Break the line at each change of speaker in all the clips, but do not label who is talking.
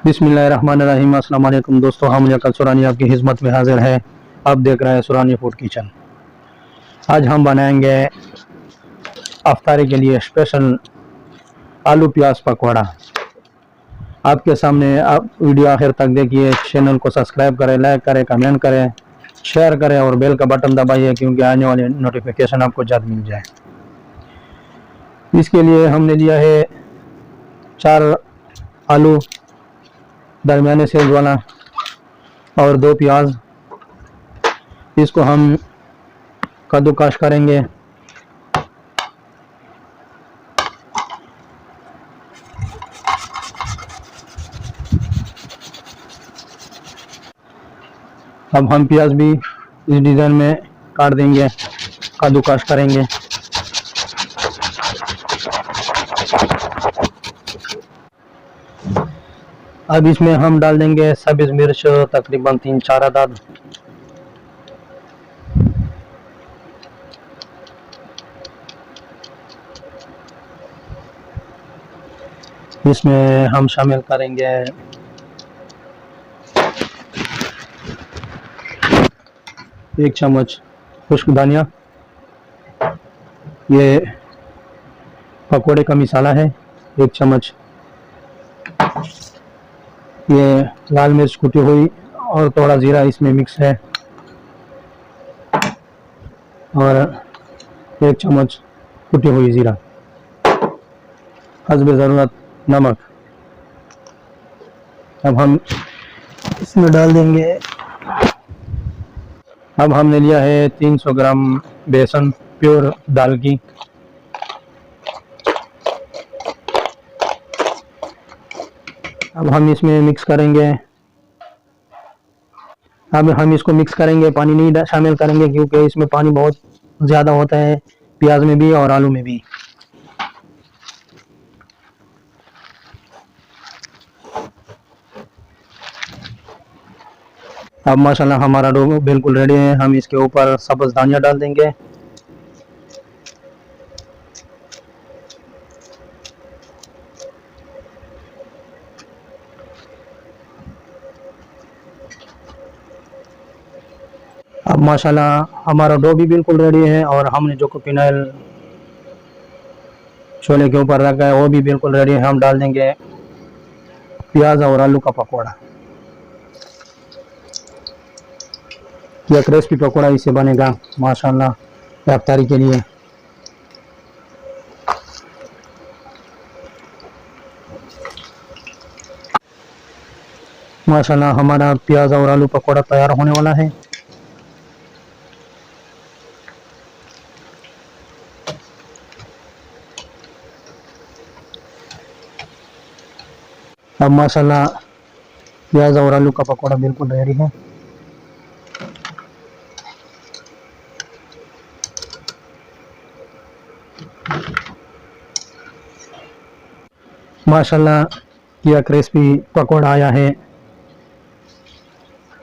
बिस्मिल्लाहिर्रहमानिर्रहीम। अस्सलाम वालेकुम दोस्तों, हम यकल सुरानी आपकी खिदमत में हाजिर है। आप देख रहे हैं सुरानी फूड किचन। आज हम बनाएंगे अफ्तारी के लिए स्पेशल आलू प्याज पकौड़ा। आपके सामने आप वीडियो आखिर तक देखिए। चैनल को सब्सक्राइब करें, लाइक करें, कमेंट करें, शेयर करें और बेल का बटन दबाइए क्योंकि आने वाले नोटिफिकेशन आपको जल्द मिल जाए। इसके लिए हमने लिया है 4 आलू दरमियाने साइज वाला और 2 प्याज। इसको हम कद्दूकस करेंगे। अब हम प्याज भी इस डिज़ाइन में काट देंगे, कद्दूकस करेंगे। अब इसमें हम डाल देंगे सब्ज़ मिर्च, तकरीबन 3-4 अदद। इसमें हम शामिल करेंगे 1 चम्मच खुश्क धनिया। ये पकोड़े का मसाला है। 1 चम्मच ये लाल मिर्च कुटी हुई और थोड़ा ज़ीरा इसमें मिक्स है और 1 चम्मच कुटी हुई ज़ीरा। हस्ब ज़रूरत नमक। अब हम इसमें डाल देंगे। अब हमने लिया है 300 ग्राम बेसन प्योर दाल की। अब हम इसमें मिक्स करेंगे। अब हम इसको मिक्स करेंगे, पानी नहीं शामिल करेंगे क्योंकि इसमें पानी बहुत ज़्यादा होता है, प्याज में भी और आलू में भी। अब माशाल्लाह हमारा डो बिल्कुल रेडी है। हम इसके ऊपर सब्ज़ धनिया डाल देंगे। अब माशाल्लाह हमारा डो भी बिल्कुल रेडी है और हमने जो फिनाइल छोले के ऊपर रखा है वो भी बिल्कुल रेडी है। हम डाल देंगे प्याज और आलू का पकौड़ा। यह क्रिस्पी पकौड़ा इससे बनेगा माशाल्लाह इफ्तारी के लिए। माशाल्लाह हमारा प्याज और आलू पकौड़ा तैयार होने वाला है। अब माशाल्लाह प्याज और आलू का पकौड़ा बिल्कुल रेडी है। माशाल्लाह यह क्रिस्पी पकौड़ा आया है।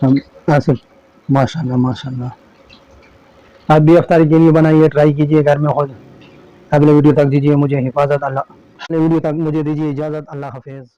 हम ऐसे माशाल्लाह माशाल्लाह आप भी इफ्तारी के लिए बनाइए, ट्राई कीजिए घर में। अगले वीडियो तक दीजिए मुझे इजाज़त। अल्लाह हाफिज़।